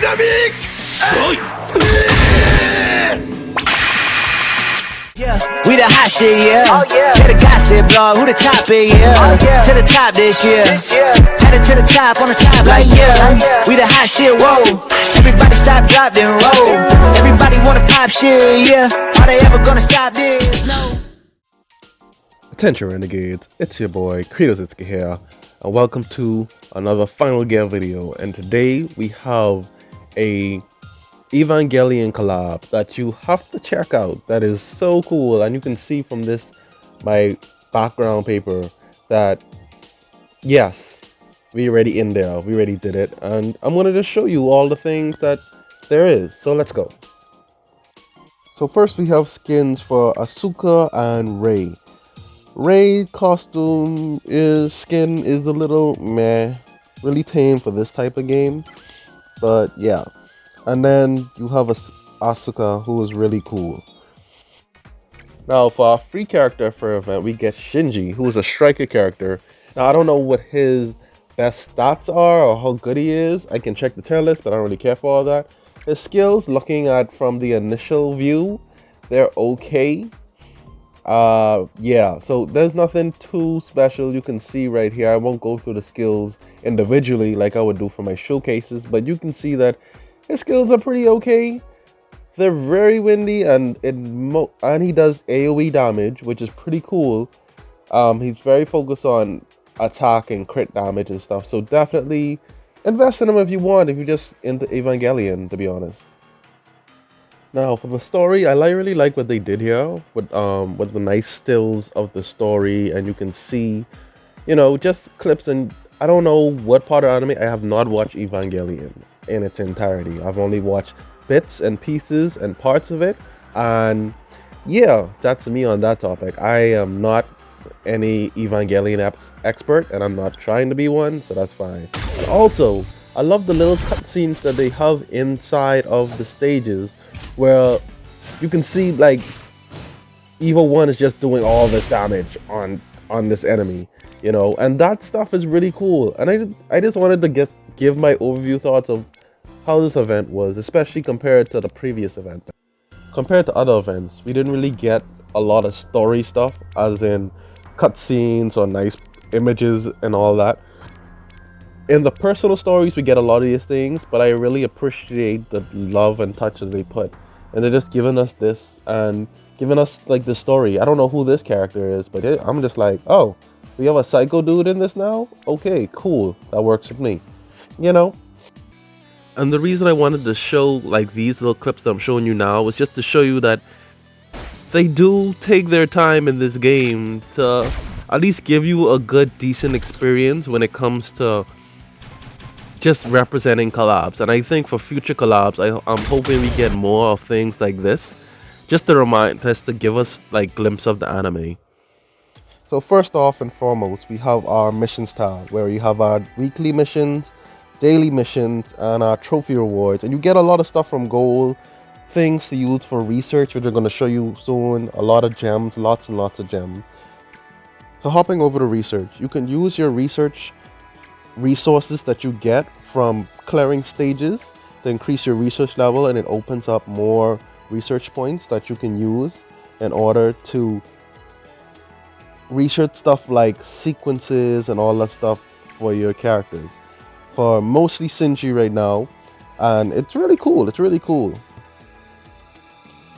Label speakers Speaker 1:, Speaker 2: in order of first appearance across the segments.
Speaker 1: We the hot shit, yeah. Oh, yeah. Get a gossip blog, who the top is, yeah. Oh, yeah. To the top this year. Headed to the top, on the top like, yeah. We the hot shit, whoa. Everybody stop, drop, then roll. Everybody wanna pop shit, yeah. Are they ever gonna stop this? No.
Speaker 2: Attention Renegades, it's your boy Kratos here, and welcome to another Final Gear video. And today we have a Evangelion collab that you have to check out. That is so cool, and you can see from this my background paper that yes, we already in there, we already did it, and I'm gonna just show you all the things that there is. So let's go. So first we have skins for Asuka and Rei. Rei costume skin is a little meh, really tame for this type of game, but yeah. And then you have Asuka, who is really cool. Now for our free character for event, we get Shinji, who is a striker character. Now I don't know what his best stats are or how good he is. I can check the tier list, but I don't really care for all that. His skills, looking at from the initial view, they're okay. Yeah, so there's nothing too special you can see right here. I won't go through the skills individually like I would do for my showcases, but you can see that his skills are pretty okay. They're very windy, and he does AoE damage, which is pretty cool. He's very focused on attack and crit damage and stuff, so definitely invest in him if you want, if you're just into Evangelion, to be honest. Now for the story, I really like what they did here with the nice stills of the story, and you can see, you know, just clips. And I don't know what part of anime. I have not watched Evangelion in its entirety. I've only watched bits and pieces and parts of it, and yeah, that's me on that topic. I am not any Evangelion expert, and I'm not trying to be one, so that's fine. But also, I love the little cutscenes that they have inside of the stages, where you can see like Evo 1 is just doing all this damage on this enemy, you know, and that stuff is really cool. And I just wanted to give my overview thoughts of how this event was, especially compared to the previous event. Compared to other events, we didn't really get a lot of story stuff, as in cutscenes or nice images and all that. In the personal stories, we get a lot of these things, but I really appreciate the love and touch that they put. And they're just giving us this and giving us like the story. I don't know who this character is, but I'm just like, oh, we have a psycho dude in this now? Okay, cool. That works with me, you know? And the reason I wanted to show like these little clips that I'm showing you now was just to show you that they do take their time in this game to at least give you a good, decent experience when it comes to just representing collabs. And I think for future collabs, I'm hoping we get more of things like this, just to remind us, to give us like glimpse of the anime. So first off and foremost, we have our missions tab, where you have our weekly missions, daily missions, and our trophy rewards. And you get a lot of stuff from gold, things to use for research, which we're going to show you soon. A lot of gems, lots and lots of gems. So hopping over to research, you can use your research resources that you get from clearing stages to increase your research level, and it opens up more research points that you can use in order to research stuff like sequences and all that stuff for your characters, for mostly Shinji right now. And it's really cool, it's really cool.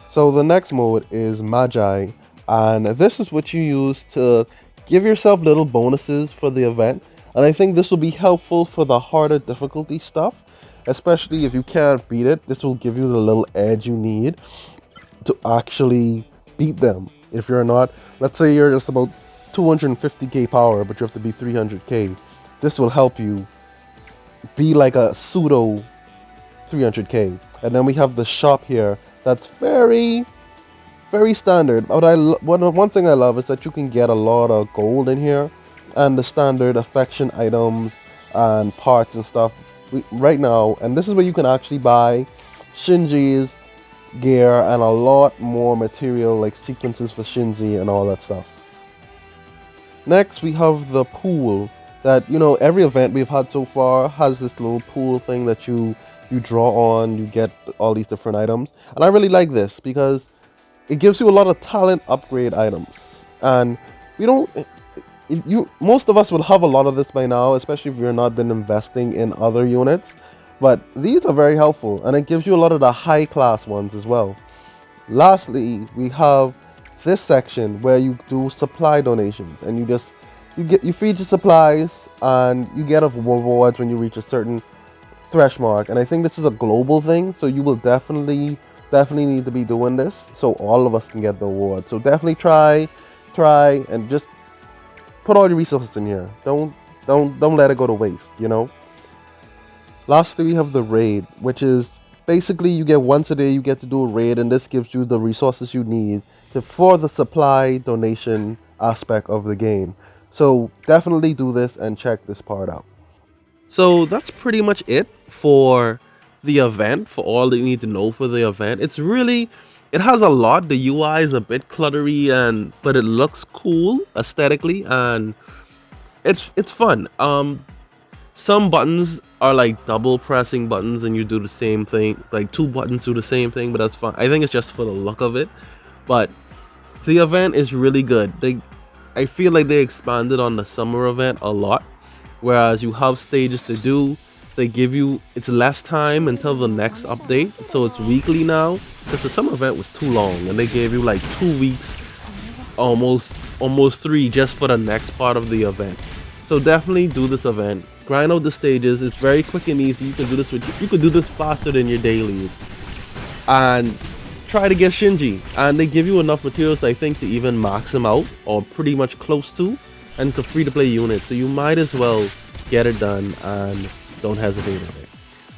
Speaker 2: So the next mode is Magi, and this is what you use to give yourself little bonuses for the event. And I think this will be helpful for the harder difficulty stuff, especially if you can't beat it. This will give you the little edge you need to actually beat them. If you're not, let's say you're just about 250k power, but you have to be 300k. This will help you be like a pseudo 300k. And then we have the shop here. That's very standard. But one thing I love is that you can get a lot of gold in here, and the standard affection items and parts and stuff right now. And this is where you can actually buy Shinji's gear and a lot more material, like sequences for Shinji and all that stuff. Next, we have the pool that, you know, every event we've had so far has this little pool thing that you you draw on, you get all these different items. And I really like this because it gives you a lot of talent upgrade items. And we don't, if you, most of us will have a lot of this by now, especially if you're not been investing in other units. But these are very helpful, and it gives you a lot of the high class ones as well. Lastly, we have this section where you do supply donations, and you feed your supplies, and you get rewards when you reach a certain thresh mark. And I think this is a global thing, so you will definitely need to be doing this so all of us can get the award. So definitely try and just put all your resources in here. Don't let it go to waste, you know. Lastly, we have the raid, which is basically you get once a day, you get to do a raid, and this gives you the resources you need for the supply donation aspect of the game. So definitely do this and check this part out. So that's pretty much it for the event, for all that you need to know for the event. It has a lot. The UI is a bit cluttery, but it looks cool aesthetically, and it's fun. Some buttons are like double pressing buttons, and you do the same thing. Like 2 buttons do the same thing, but that's fine. I think it's just for the look of it. But the event is really good. I feel like they expanded on the summer event a lot, whereas you have stages to do. They give you, it's less time until the next update, so it's weekly now, because the summer event was too long, and they gave you like 2 weeks, almost 3, just for the next part of the event. So definitely do this event. Grind out the stages. It's very quick and easy. You can do this faster than your dailies. And try to get Shinji. And they give you enough materials, I think, to even max them out, or pretty much close to. And it's a free-to-play unit, so you might as well get it done and don't hesitate with it.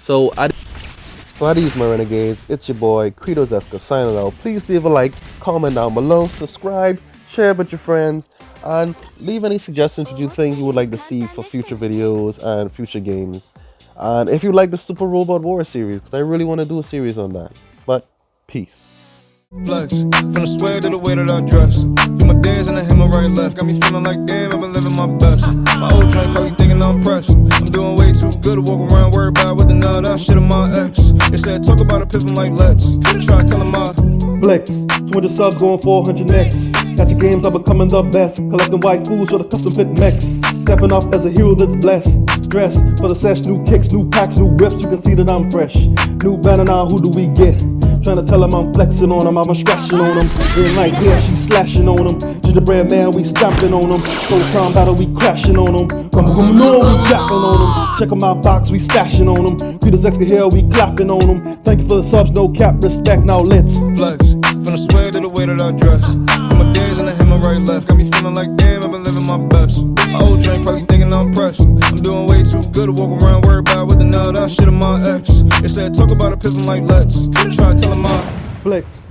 Speaker 2: So adios, my renegades. It's your boy Credos Eska signing out. Please leave a like, comment down below, subscribe, share it with your friends, and leave any suggestions what you think you would like to see for future videos and future games. And if you like the Super Robot War series, because I really want to do a series on that. But peace.
Speaker 3: Flex, from the swag to the way that I dress. Do my dance and I hit my right left. Got me feeling like damn, I've been living my best. My old joint probably thinking I'm pressed. I'm doing way too good to walk around worried about what the now that shit of my ex. They said talk about a pimpin' like Lex. Try telling my
Speaker 4: Flex, 200 subs going 400 next. Got your games, I'm becoming the best. Collecting white fools for the custom fit mechs. Stepping off as a hero that's blessed. Dress for the sesh, new kicks, new packs, new whips. You can see that I'm fresh. New banner now, who do we get? Trying to tell him I'm flexing on him, I'm scratching on him. Then like yeah, she slashing on him. Gingerbread man, we stamping on him. Full time battle, we crashing on him. Come no, we yapping on him. Check on my box, we stashing on him. Peter's Exca here, we clapping on him. Thank you for the subs, no cap, respect, now let's
Speaker 3: flex, from the swag to the way that I dress. Do my dance and I hit my right left. Got me feeling like damn, I've been living my best. My old joint probably thinking I'm pressed. I'm doing way too good to walk around worried about what the now that shit of my ex. They said talk about a pimpin' like Lex. Try telling my
Speaker 4: flex.